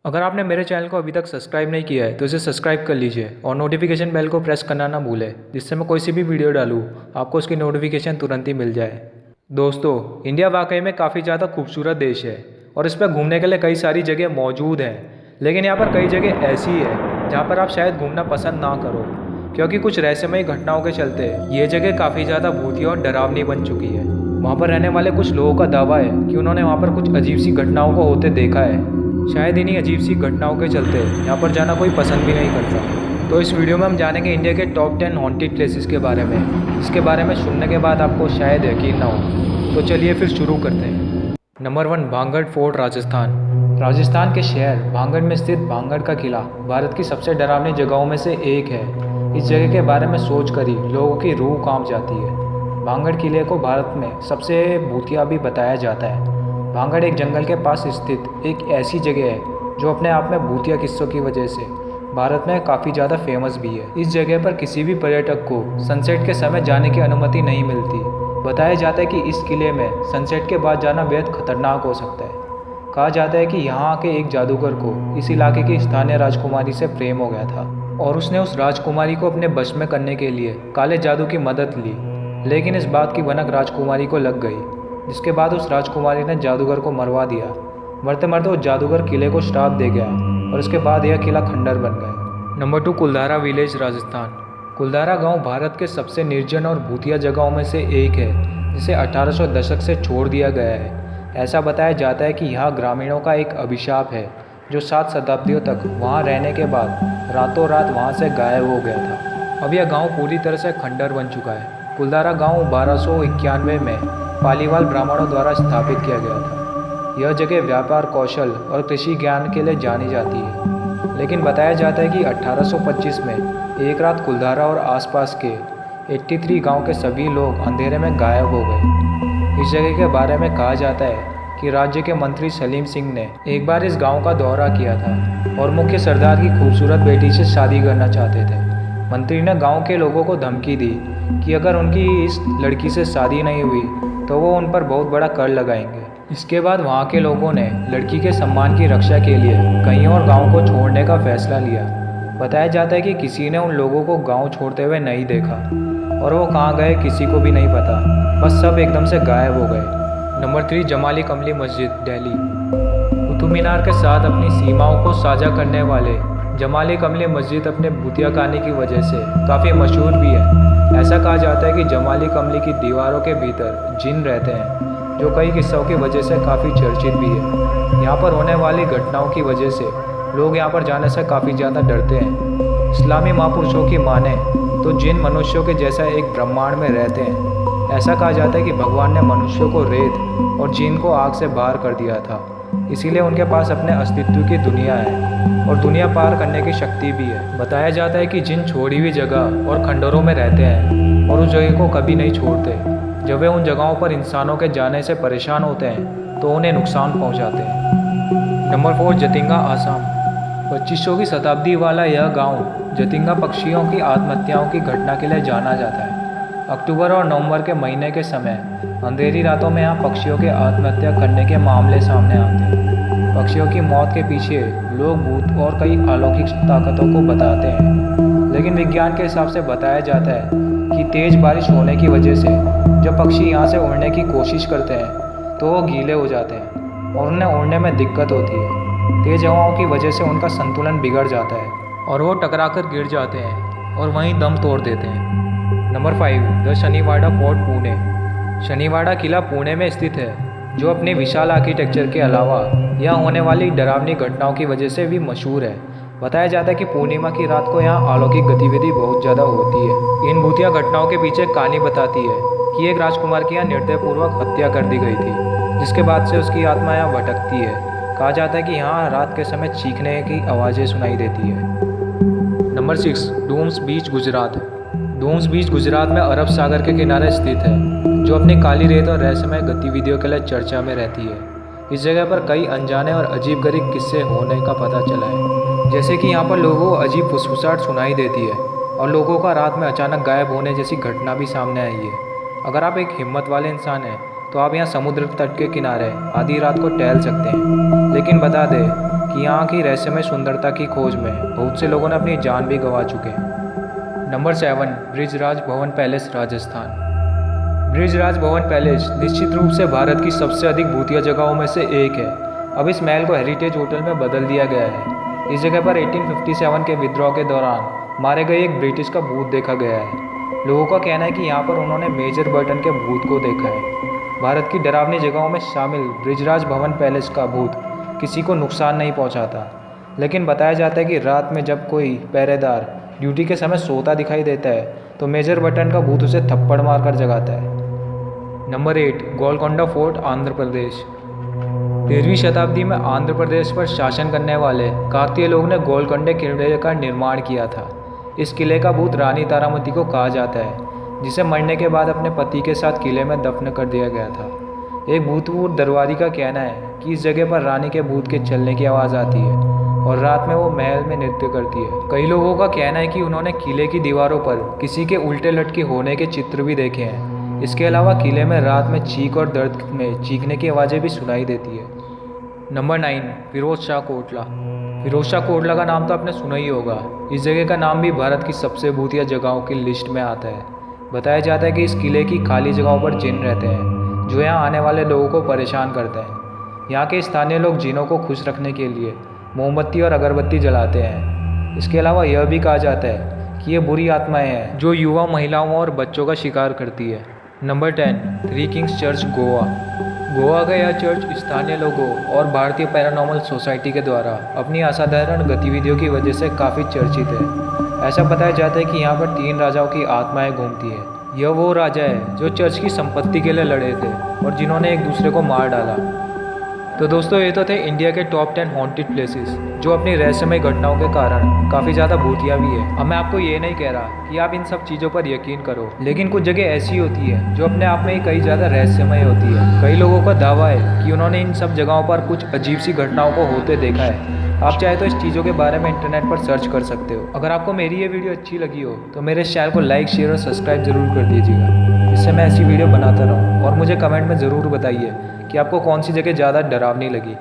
अगर आपने मेरे चैनल को अभी तक सब्सक्राइब नहीं किया है तो इसे सब्सक्राइब कर लीजिए और नोटिफिकेशन बेल को प्रेस करना ना भूलें, जिससे मैं कोई सी भी वीडियो डालूँ आपको उसकी नोटिफिकेशन तुरंत ही मिल जाए। दोस्तों, इंडिया वाकई में काफ़ी ज़्यादा खूबसूरत देश है और इस पर घूमने के लिए कई सारी जगह मौजूद हैं, लेकिन यहाँ पर कई जगह ऐसी है जहाँ पर आप शायद घूमना पसंद ना करो, क्योंकि कुछ रहस्यमयी घटनाओं के चलते ये जगह काफ़ी ज़्यादा भूतिया और डरावनी बन चुकी है। वहाँ पर रहने वाले कुछ लोगों का दावा है कि उन्होंने वहाँ पर कुछ अजीब सी घटनाओं को होते देखा है। शायद इन्हीं अजीब सी घटनाओं के चलते यहाँ पर जाना कोई पसंद भी नहीं करता। तो इस वीडियो में हम जानेंगे इंडिया के टॉप 10 हॉन्टेड प्लेसेस के बारे में, जिसके बारे में सुनने के बाद आपको शायद यकीन ना हो। तो चलिए फिर शुरू करते हैं। Number 1, Bhangarh fort, Rajasthan. राजस्थान के शहर भांगड़ में स्थित भांगड़ का किला भारत की सबसे डरावनी जगहों में से एक है। इस जगह के बारे में सोच कर ही लोगों की रूह कांप जाती है। भांगड़ किले को भारत में सबसे भूतिया भी बताया जाता है। भांगड़ एक जंगल के पास स्थित एक ऐसी जगह है जो अपने आप में भूतिया किस्सों की वजह से भारत में काफ़ी ज़्यादा फेमस भी है। इस जगह पर किसी भी पर्यटक को सनसेट के समय जाने की अनुमति नहीं मिलती। बताया जाता है कि इस किले में सनसेट के बाद जाना बेहद खतरनाक हो सकता है। कहा जाता है कि यहाँ के एक जादूगर को इस इलाके की स्थानीय राजकुमारी से प्रेम हो गया था और उसने उस राजकुमारी को अपने बश में करने के लिए काले जादू की मदद ली, लेकिन इस बात की भनक राजकुमारी को लग गई, जिसके बाद उस राजकुमारी ने जादूगर को मरवा दिया। मरते मरते उस जादूगर किले को श्राप दे गया और उसके बाद यह किला खंडर बन गया। नंबर 2, कुलधारा विलेज, राजस्थान। कुलधारा गांव भारत के सबसे निर्जन और भूतिया जगहों में से एक है, जिसे 1800 दशक से छोड़ दिया गया है। ऐसा बताया जाता है कि यहाँ ग्रामीणों का एक अभिशाप है जो 7 शताब्दियों तक वहाँ रहने के बाद रातों रात वहाँ से गायब हो गया था। अब यह गाँव पूरी तरह से खंडर बन चुका है। कुलधारा गाँव 1291 में पालीवाल ब्राह्मणों द्वारा स्थापित किया गया था। यह जगह व्यापार कौशल और कृषि ज्ञान के लिए जानी जाती है, लेकिन बताया जाता है कि 1825 में एक रात कुलधारा और आसपास के 83 गांव के सभी लोग अंधेरे में गायब हो गए। इस जगह के बारे में कहा जाता है कि राज्य के मंत्री सलीम सिंह ने एक बार इस गांव का दौरा किया था और मुख्य सरदार की खूबसूरत बेटी से शादी करना चाहते थे। मंत्री ने गाँव के लोगों को धमकी दी कि अगर उनकी इस लड़की से शादी नहीं हुई तो वो उन पर बहुत बड़ा कर लगाएंगे। इसके बाद वहाँ के लोगों ने लड़की के सम्मान की रक्षा के लिए कहीं और गांव को छोड़ने का फैसला लिया। बताया जाता है कि किसी ने उन लोगों को गांव छोड़ते हुए नहीं देखा और वो कहाँ गए किसी को भी नहीं पता, बस सब एकदम से गायब हो गए। नंबर 3, जमाली कमली मस्जिद, दिल्ली। कुतुब मीनार के साथ अपनी सीमाओं को साझा करने वाले जमाली कमली मस्जिद अपने भूतिया कहानी की वजह से काफ़ी मशहूर भी है। ऐसा कहा जाता है कि जमाली कमली की दीवारों के भीतर जिन रहते हैं, जो कई किस्सों की वजह से काफ़ी चर्चित भी है। यहाँ पर होने वाली घटनाओं की वजह से लोग यहाँ पर जाने से काफ़ी ज़्यादा डरते हैं। इस्लामी महापुरुषों की माने तो जिन मनुष्यों के जैसा एक ब्रह्मांड में रहते हैं। ऐसा कहा जाता है कि भगवान ने मनुष्यों को रेत और जिन को आग से बाहर कर दिया था, इसीलिए उनके पास अपने अस्तित्व की दुनिया है और दुनिया पार करने की शक्ति भी है। बताया जाता है कि जिन छोड़ी हुई जगह और खंडरों में रहते हैं और उस जगह को कभी नहीं छोड़ते। जब वे उन जगहों पर इंसानों के जाने से परेशान होते हैं तो उन्हें नुकसान पहुंचाते हैं। नंबर 4, जतिंगा, आसाम। 2500 की शताब्दी वाला यह गांव जतिंगा पक्षियों की आत्महत्याओं की घटना के लिए जाना जाता है। अक्टूबर और नवंबर के महीने के समय अंधेरी रातों में यहाँ पक्षियों के आत्महत्या करने के मामले सामने आते हैं। पक्षियों की मौत के पीछे लोग भूत और कई अलौकिक ताकतों को बताते हैं, लेकिन विज्ञान के हिसाब से बताया जाता है कि तेज़ बारिश होने की वजह से जब पक्षी यहाँ से उड़ने की कोशिश करते हैं तो वो गीले हो जाते हैं और उन्हें उड़ने में दिक्कत होती है। तेज़ हवाओं की वजह से उनका संतुलन बिगड़ जाता है और वो टकराकर गिर जाते हैं और वहीं दम तोड़ देते हैं। Number 5, the Shaniwarwada fort, Pune. Shaniwarwada किला पुणे में स्थित है, जो अपने विशाल आर्किटेक्चर के अलावा यहाँ होने वाली डरावनी घटनाओं की वजह से भी मशहूर है। बताया जाता है कि पूर्णिमा की रात को यहाँ अलौकिक गतिविधि बहुत ज़्यादा होती है। इन भूतिया घटनाओं के पीछे कहानी बताती है कि एक राजकुमार की यहाँ निर्दयपूर्वक हत्या कर दी गई थी, जिसके बाद से उसकी आत्मा यहाँ भटकती है। कहा जाता है कि यहाँ रात के समय चीखने की आवाज़ें सुनाई देती है। नंबर 6, डूम्स बीच, गुजरात। डूम्स बीच गुजरात में अरब सागर के किनारे स्थित है, जो अपनी काली रेत और रहस्यमय गतिविधियों के लिए चर्चा में रहती है। इस जगह पर कई अनजाने और अजीबगरीब किस्से होने का पता चला है, जैसे कि यहाँ पर लोगों को अजीब फुसफुसाहट सुनाई देती है और लोगों का रात में अचानक गायब होने जैसी घटना भी सामने आई है। अगर आप एक हिम्मत वाले इंसान हैं तो आप यहाँ समुद्र तट के किनारे आधी रात को टहल सकते हैं, लेकिन बता दें कि यहाँ की रहस्यमय सुंदरता की खोज में बहुत से लोगों ने अपनी जान भी गंवा चुके हैं। नंबर 7, ब्रिजराज भवन पैलेस, राजस्थान। ब्रिजराज भवन पैलेस निश्चित रूप से भारत की सबसे अधिक भूतिया जगहों में से एक है। अब इस महल को हेरिटेज होटल में बदल दिया गया है। इस जगह पर 1857 के विद्रोह के दौरान मारे गए एक ब्रिटिश का भूत देखा गया है। लोगों का कहना है कि यहाँ पर उन्होंने मेजर बर्टन के भूत को देखा है। भारत की डरावनी जगहों में शामिल ब्रिजराज भवन पैलेस का भूत किसी को नुकसान नहीं पहुँचाता, लेकिन बताया जाता है कि रात में जब कोई पहरेदार ड्यूटी के समय सोता दिखाई देता है तो मेजर बटन का भूत उसे थप्पड़ मारकर जगाता है। Number 8, Golconda fort, Andhra Pradesh. 13वीं शताब्दी में आंध्र प्रदेश पर शासन करने वाले काकतीय लोग ने गोलकोंडा किले का निर्माण किया था। इस किले का भूत रानी तारामती को कहा जाता है, जिसे मरने के बाद अपने पति के साथ किले में दफन कर दिया गया था। एक भूतपूर्व दरबारी का कहना है कि इस जगह पर रानी के भूत के चलने की आवाज़ आती है और रात में वो महल में नृत्य करती है। कई लोगों का कहना है कि उन्होंने किले की दीवारों पर किसी के उल्टे लटके होने के चित्र भी देखे हैं। इसके अलावा किले में रात में चीख और दर्द में चीखने की आवाज़ें भी सुनाई देती है। नंबर 9, फिरोज शाह कोटला। फिरोज शाह कोटला का नाम तो आपने सुना ही होगा। इस जगह का नाम भी भारत की सबसे भूतिया जगहों की लिस्ट में आता है। बताया जाता है कि इस किले की खाली जगहों पर जिन रहते हैं, जो यहाँ आने वाले लोगों को परेशान करते हैं। यहाँ के स्थानीय लोग जिनों को खुश रखने के लिए मोमबत्ती और अगरबत्ती जलाते हैं। इसके अलावा यह भी कहा जाता है कि ये बुरी आत्माएं हैं जो युवा महिलाओं और बच्चों का शिकार करती है। Number 10, three Kings church, Goa. Goa का यह चर्च स्थानीय लोगों और भारतीय पैरानॉर्मल सोसाइटी के द्वारा अपनी असाधारण गतिविधियों की वजह से काफ़ी चर्चित है। ऐसा बताया जाता है कि यहाँ पर 3 राजाओं की आत्माएं घूमती हैं। यह वो राजा है जो चर्च की संपत्ति के लिए लड़े थे और जिन्होंने एक दूसरे को मार डाला। तो दोस्तों, ये तो थे इंडिया के टॉप 10 हॉन्टेड प्लेसेस जो अपनी रहस्यमय घटनाओं के कारण काफ़ी ज़्यादा भूतिया भी है। अब मैं आपको ये नहीं कह रहा कि आप इन सब चीज़ों पर यकीन करो, लेकिन कुछ जगह ऐसी होती है जो अपने आप में ही कई ज़्यादा रहस्यमय होती है। कई लोगों का दावा है कि उन्होंने इन सब जगहों पर कुछ अजीब सी घटनाओं को होते देखा है। आप चाहे तो इस चीज़ों के बारे में इंटरनेट पर सर्च कर सकते हो। अगर आपको मेरी ये वीडियो अच्छी लगी हो तो मेरे चैनल को लाइक, शेयर और सब्सक्राइब जरूर कर दीजिएगा, जिससे मैं ऐसी वीडियो बनाता रहूँ। और मुझे कमेंट में ज़रूर बताइए कि आपको कौन सी जगह ज़्यादा डरावनी लगी।